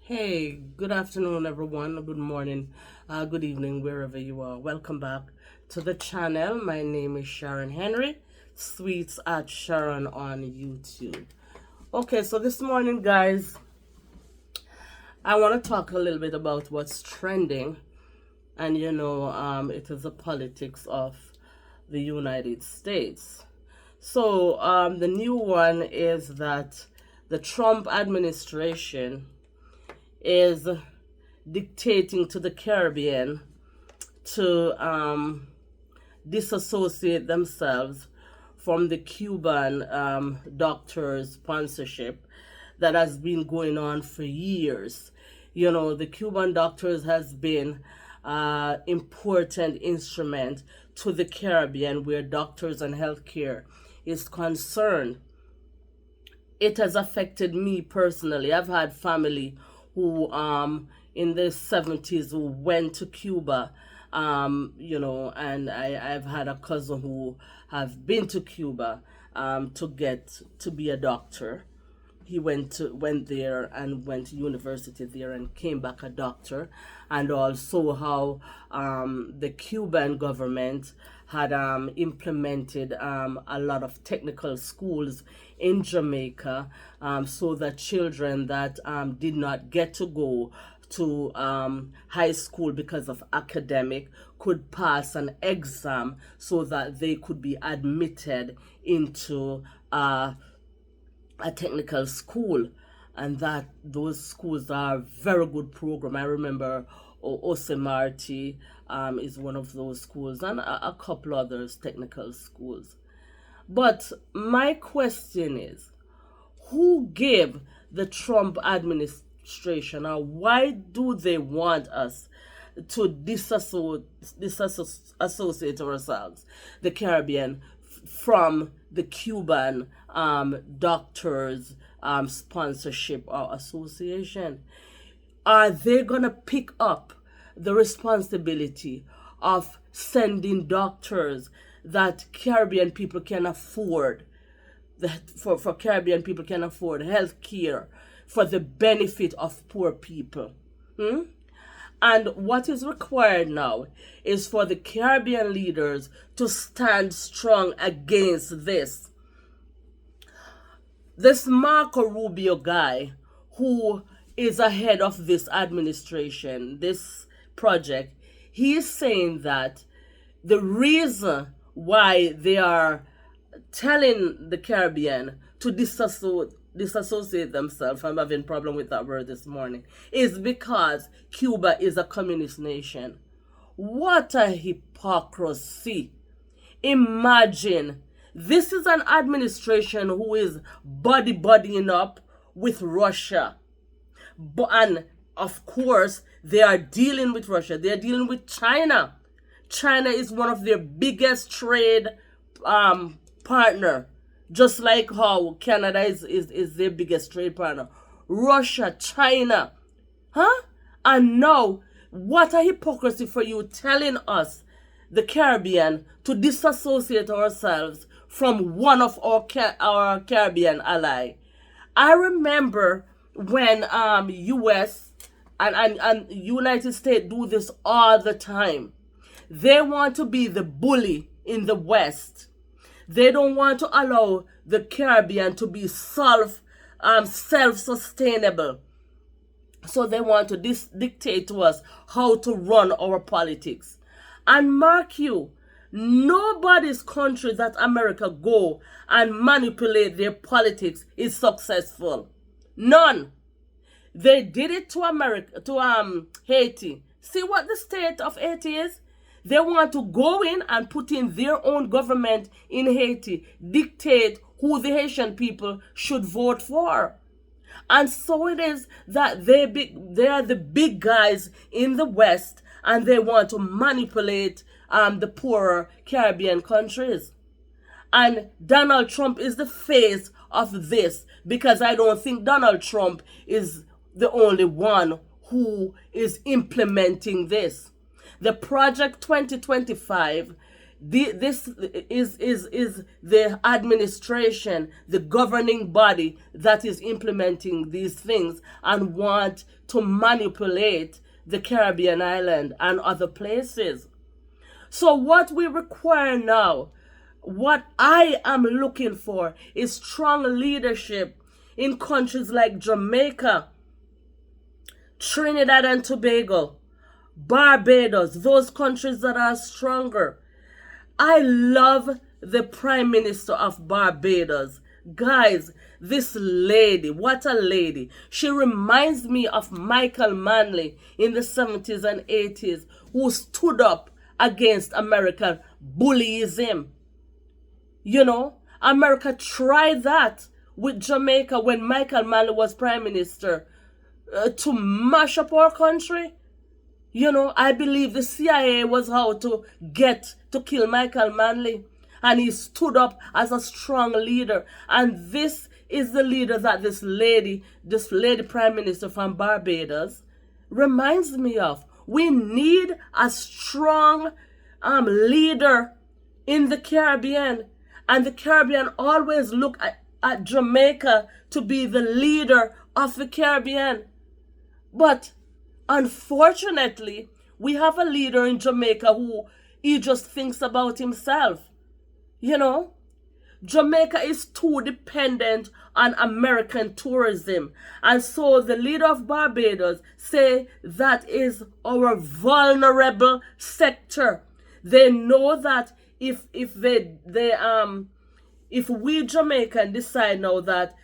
Hey, good afternoon, everyone. Good morning, good evening, wherever you are. Welcome back to the channel. My name is Sharon Henry, Sweets at Sharon on YouTube. Okay, so this morning, guys, I want to talk a little bit about what's trending, and it is the politics of the United States. So, the new one is that the Trump administration is dictating to the Caribbean to disassociate themselves from the Cuban doctors' sponsorship that has been going on for years. The Cuban doctors has been important instrument to the Caribbean where doctors and healthcare is concerned. It has affected me personally. I've had family who in the 70s who went to Cuba, and I've had a cousin who have been to Cuba to get to be a doctor. He went there and went to university there and came back a doctor, and also how the Cuban government had implemented a lot of technical schools in Jamaica, so that children that did not get to go to high school because of academic could pass an exam so that they could be admitted into a technical school, and that those schools are very good program. I remember Osemarty is one of those schools, and a couple others technical schools. But my question is, who gave the Trump administration, or why do they want us to disassociate ourselves, the Caribbean, from the Cuban doctors sponsorship or association? Are they going to pick up the responsibility of sending doctors that Caribbean people can afford, that for Caribbean people can afford health care for the benefit of poor people? And what is required now is for the Caribbean leaders to stand strong against this. This Marco Rubio guy, who is ahead of this administration, this project, he is saying that the reason why they are telling the Caribbean to disassociate themselves, I'm having a problem with that word this morning, is because Cuba is a communist nation. What a hypocrisy. Imagine, this is an administration who is buddying up with Russia. And of course, they are dealing with Russia. They are dealing with China. China is one of their biggest trade partner, just like how Canada is their biggest trade partner. Russia, China. And now, what a hypocrisy for you telling us, the Caribbean, to disassociate ourselves from one of our Caribbean ally. I remember when US and United States do this all the time. They want to be the bully in the West. They don't want to allow the Caribbean to be self-sustainable. So they want to dictate to us how to run our politics. And mark you, nobody's country that America go and manipulate their politics is successful. None. They did it to America, to Haiti. See what the state of Haiti is? They want to go in and put in their own government in Haiti, dictate who the Haitian people should vote for. And so it is that they are the big guys in the West, and they want to manipulate the poorer Caribbean countries. And Donald Trump is the face of this, because I don't think Donald Trump is the only one who is implementing this. The Project 2025, This is the administration, the governing body that is implementing these things and want to manipulate the Caribbean island and other places. So what we require now, what I am looking for, is strong leadership in countries like Jamaica, Trinidad and Tobago, Barbados, those countries that are stronger. I love the Prime Minister of Barbados. Guys, this lady, what a lady. She reminds me of Michael Manley in the 70s and 80s, who stood up against American bullyism. You know, America tried that with Jamaica when Michael Manley was Prime Minister to mash up our country. You know, I believe the CIA was out to get to kill Michael Manley. And he stood up as a strong leader. And this is the leader that this lady Prime Minister from Barbados reminds me of. We need a strong leader in the Caribbean. And the Caribbean always look at Jamaica to be the leader of the Caribbean. But unfortunately, we have a leader in Jamaica who he just thinks about himself. You know, Jamaica is too dependent on American tourism. And so the leader of Barbados say that is our vulnerable sector. They know that if we Jamaican decide now that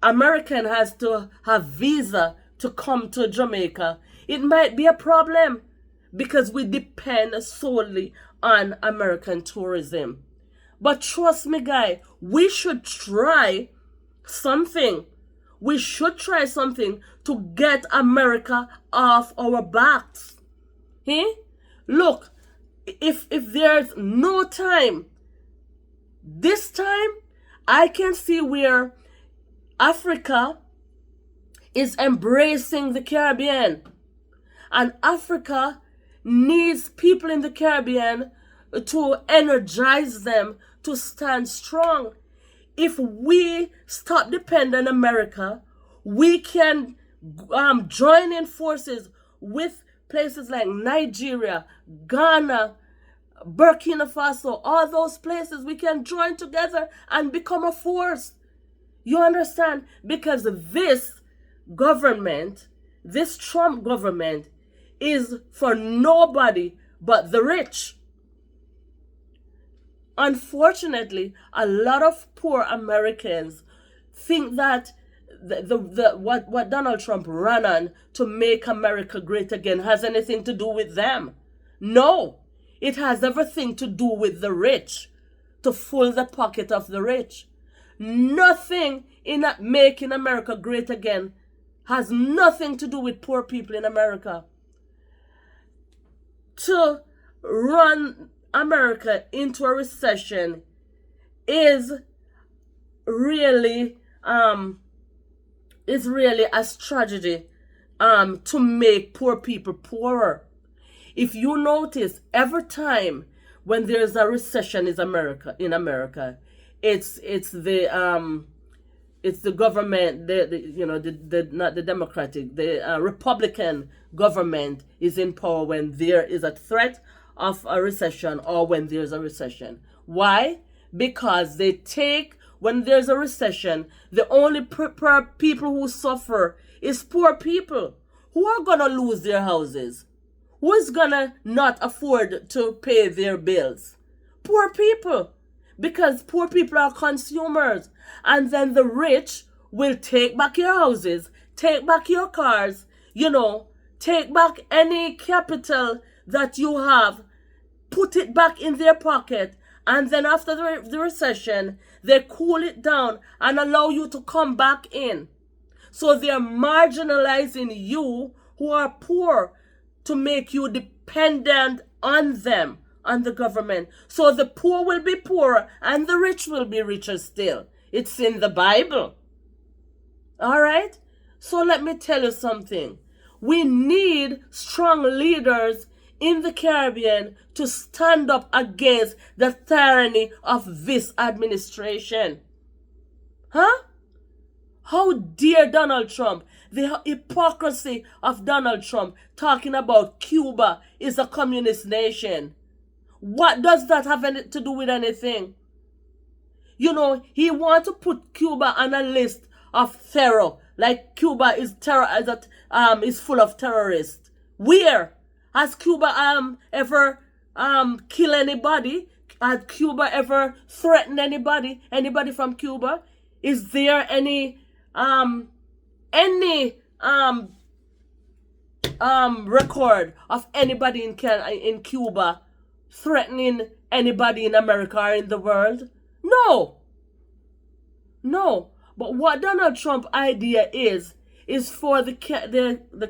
American has to have visa to come to Jamaica, it might be a problem because we depend solely on American tourism. But trust me, guy, we should try something. We should try something to get America off our backs. Look, if there's no time, this time I can see where Africa is embracing the Caribbean. And Africa needs people in the Caribbean to energize them to stand strong. If we stop depending on America, we can join in forces with places like Nigeria, Ghana, Burkina Faso, all those places. We can join together and become a force. You understand? Because this government, this Trump government, is for nobody but the rich. Unfortunately, a lot of poor Americans think that what Donald Trump ran on to make America great again has anything to do with them. No, it has everything to do with the rich, to fill the pocket of the rich. Nothing in making America great again has nothing to do with poor people in America. To run America into a recession is really a tragedy to make poor people poorer. If you notice, every time when there's a recession in America, it's the government, not the Democratic, the Republican government is in power when there is a threat of a recession or when there's a recession. Why? Because when there's a recession, the only people who suffer is poor people who are going to lose their houses. Who is going to not afford to pay their bills? Poor people. Because poor people are consumers. And then the rich will take back your houses, take back your cars, take back any capital that you have, put it back in their pocket, and then after the recession, they cool it down and allow you to come back in. So they're marginalizing you who are poor to make you dependent on them, on the government. So the poor will be poorer and the rich will be richer still. It's in the Bible. All right? So let me tell you something. We need strong leaders in the Caribbean to stand up against the tyranny of this administration? Huh? How dare Donald Trump, the hypocrisy of Donald Trump, talking about Cuba is a communist nation? What does that have to do with anything? You know, he wants to put Cuba on a list of terror, like Cuba is is full of terrorists. Where has Cuba ever killed anybody? Has Cuba ever threatened anybody? Anybody from Cuba? Is there any record of anybody in Cuba threatening anybody in America or in the world? No. But what Donald Trump's idea is for the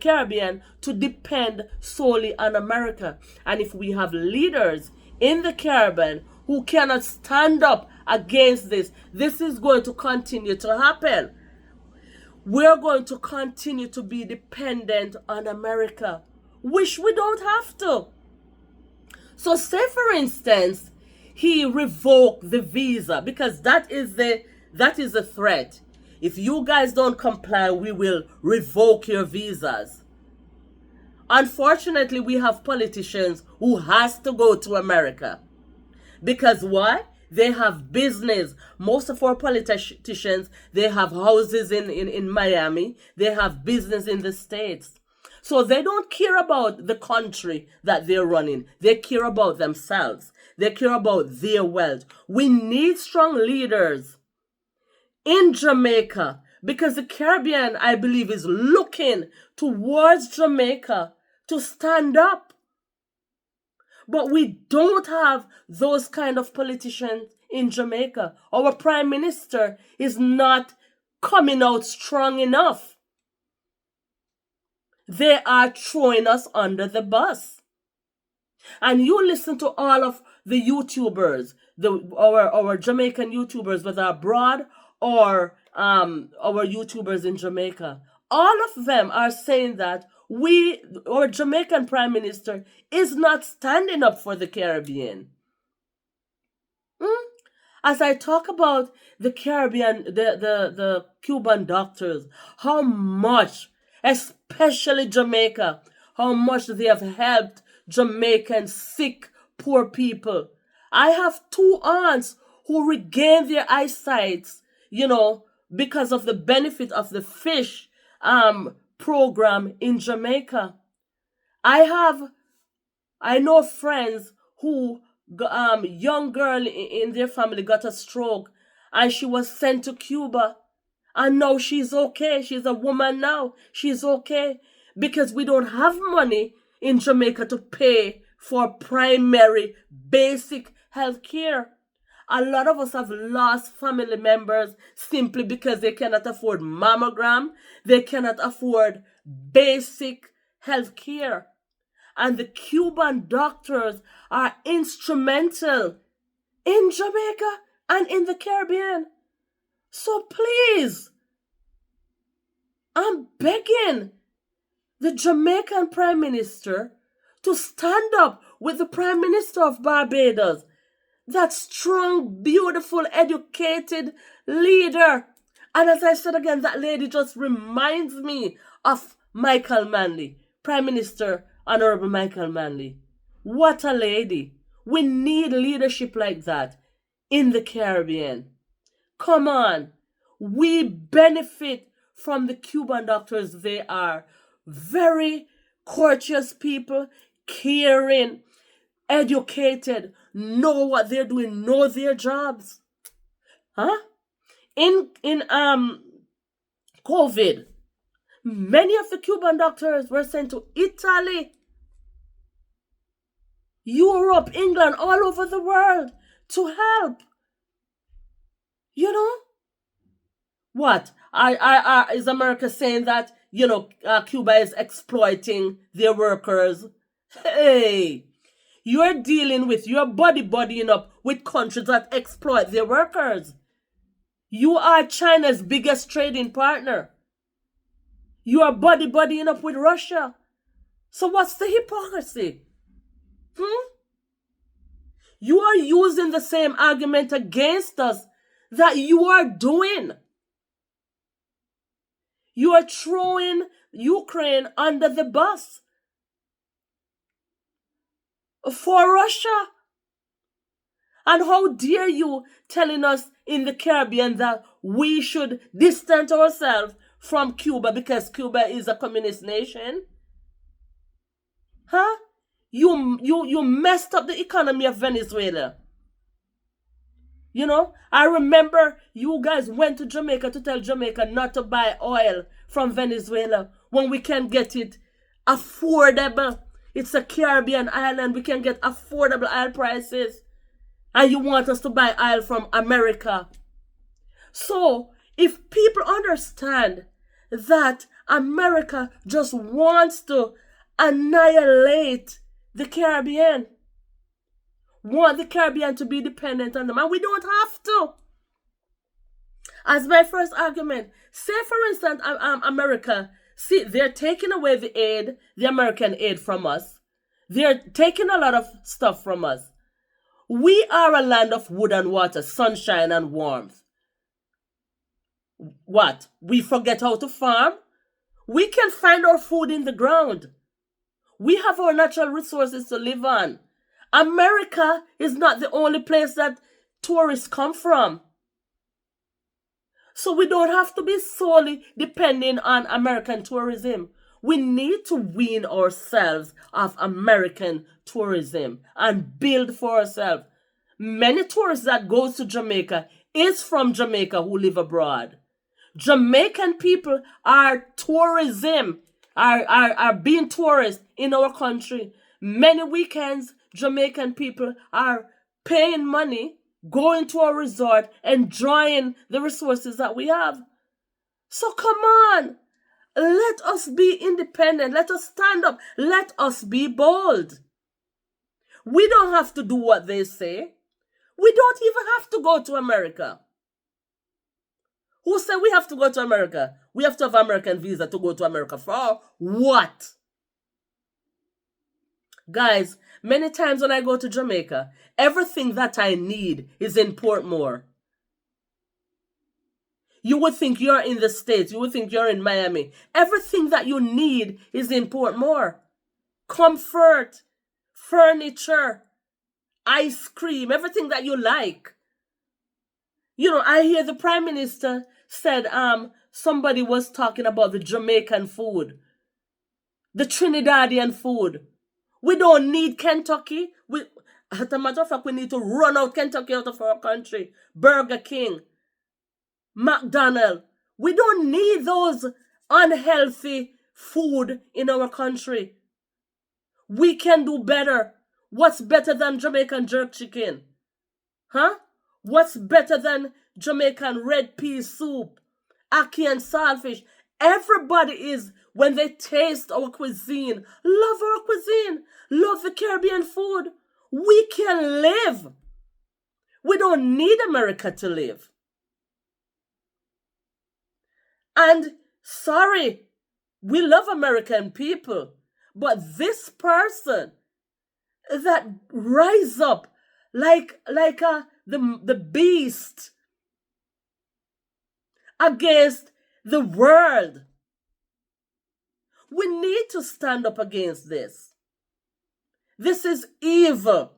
Caribbean to depend solely on America. And if we have leaders in the Caribbean who cannot stand up against this, this is going to continue to happen. We're going to continue to be dependent on America, which we don't have to. So say, for instance, he revoked the visa, because that is a threat. If you guys don't comply, we will revoke your visas. Unfortunately, we have politicians who has to go to America. Because why? They have business. Most of our politicians, they have houses in Miami. They have business in the States. So they don't care about the country that they're running. They care about themselves. They care about their wealth. We need strong leaders in Jamaica, because the Caribbean, I believe, is looking towards Jamaica to stand up. But we don't have those kind of politicians in Jamaica. Our prime minister is not coming out strong enough. They are throwing us under the bus. And you listen to all of the YouTubers, our Jamaican YouTubers, whether abroad or our YouTubers in Jamaica. All of them are saying that our Jamaican Prime Minister is not standing up for the Caribbean. As I talk about the Caribbean, the Cuban doctors, how much, especially Jamaica, how much they have helped Jamaican sick, poor people. I have 2 aunts who regained their eyesight, because of the benefit of the fish program in Jamaica. I know friends who young girl in their family got a stroke and she was sent to Cuba, and now she's okay. She's a woman now. She's okay, because we don't have money in Jamaica to pay for primary basic health care. A lot of us have lost family members simply because they cannot afford mammogram. They cannot afford basic health care. And the Cuban doctors are instrumental in Jamaica and in the Caribbean. So please, I'm begging the Jamaican Prime Minister to stand up with the Prime Minister of Barbados, that strong, beautiful, educated leader. And as I said again, that lady just reminds me of Michael Manley, Prime Minister Honorable Michael Manley. What a lady. We need leadership like that in the Caribbean. Come on. We benefit from the Cuban doctors. They are very courteous people, caring, educated, know what they're doing, know their jobs. In COVID, many of the Cuban doctors were sent to Italy, Europe, England, all over the world to help. What? Is America saying that, Cuba is exploiting their workers? Hey, you're buddying up with countries that exploit their workers. You are China's biggest trading partner. You are buddying up with Russia. So what's the hypocrisy? Hmm? You are using the same argument against us that you are doing. You are throwing Ukraine under the bus for Russia. And how dare you telling us in the Caribbean that we should distance ourselves from Cuba because Cuba is a communist nation? Huh? You messed up the economy of Venezuela. You know, I remember you guys went to Jamaica to tell Jamaica not to buy oil from Venezuela when we can get it affordable. It's a Caribbean island. We can get affordable oil prices. And you want us to buy oil from America. So, if people understand that America just wants to annihilate the Caribbean, want the Caribbean to be dependent on them, and we don't have to. As my first argument, say for instance, America, see, they're taking away the aid, the American aid from us. They're taking a lot of stuff from us. We are a land of wood and water, sunshine and warmth. What? We forget how to farm? We can find our food in the ground. We have our natural resources to live on. America is not the only place that tourists come from. So we don't have to be solely depending on American tourism. We need to wean ourselves of American tourism and build for ourselves. Many tourists that go to Jamaica is from Jamaica who live abroad. Jamaican people are tourism, are being tourists in our country. Many weekends, Jamaican people are paying money, going to a resort, enjoying the resources that we have. So come on, let us be independent. Let us stand up. Let us be bold. We don't have to do what they say. We don't even have to go to America. Who said we have to go to America? We have to have American visa to go to America. For what? Guys, many times when I go to Jamaica, everything that I need is in Portmore. You would think you're in the States. You would think you're in Miami. Everything that you need is in Portmore. Comfort, furniture, ice cream, everything that you like. You know, I hear the Prime Minister said somebody was talking about the Jamaican food, the Trinidadian food. We don't need Kentucky. As a matter of fact, we need to run out Kentucky out of our country. Burger King, McDonald's. We don't need those unhealthy food in our country. We can do better. What's better than Jamaican jerk chicken? Huh? What's better than Jamaican red pea soup, ackee and saltfish? Everybody is, when they taste our cuisine, love our cuisine, love the Caribbean food. We can live. We don't need America to live. And sorry, we love American people, but this person that rise up like the beast against the world. We need to stand up against this. This is evil.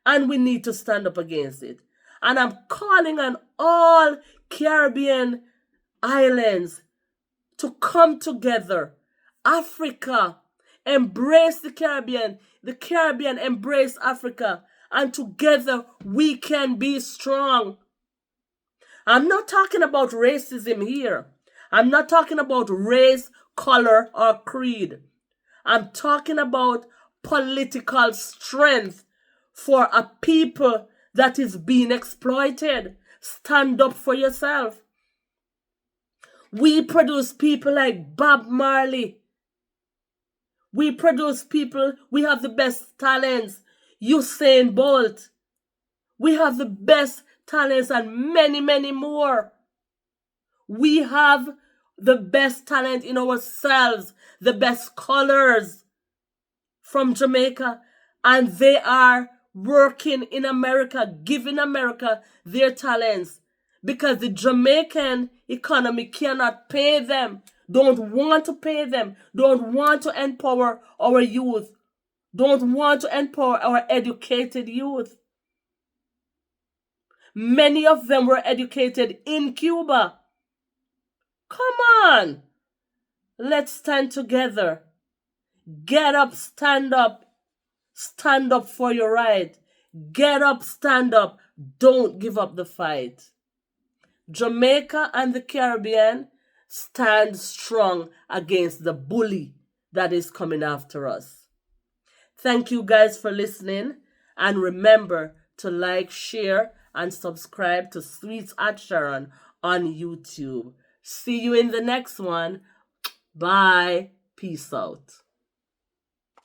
And we need to stand up against it. And I'm calling on all Caribbean islands to come together. Africa, embrace the Caribbean. The Caribbean embrace Africa. And together we can be strong. I'm not talking about racism here. I'm not talking about race, color, or creed. I'm talking about political strength for a people that is being exploited. Stand up for yourself. We produce people like Bob Marley. We produce people, we have the best talents. Usain Bolt. We have the best talents and many, many more. We have the best talent in ourselves, the best colors from Jamaica. And they are working in America, giving America their talents because the Jamaican economy cannot pay them, don't want to pay them, don't want to empower our youth, don't want to empower our educated youth. Many of them were educated in Cuba. Come on. Let's stand together. Get up, stand up. Stand up for your right. Get up, stand up. Don't give up the fight. Jamaica and the Caribbean stand strong against the bully that is coming after us. Thank you guys for listening. And remember to like, share, and subscribe to Sweets at Sharon on YouTube. See you in the next one. Bye. Peace out.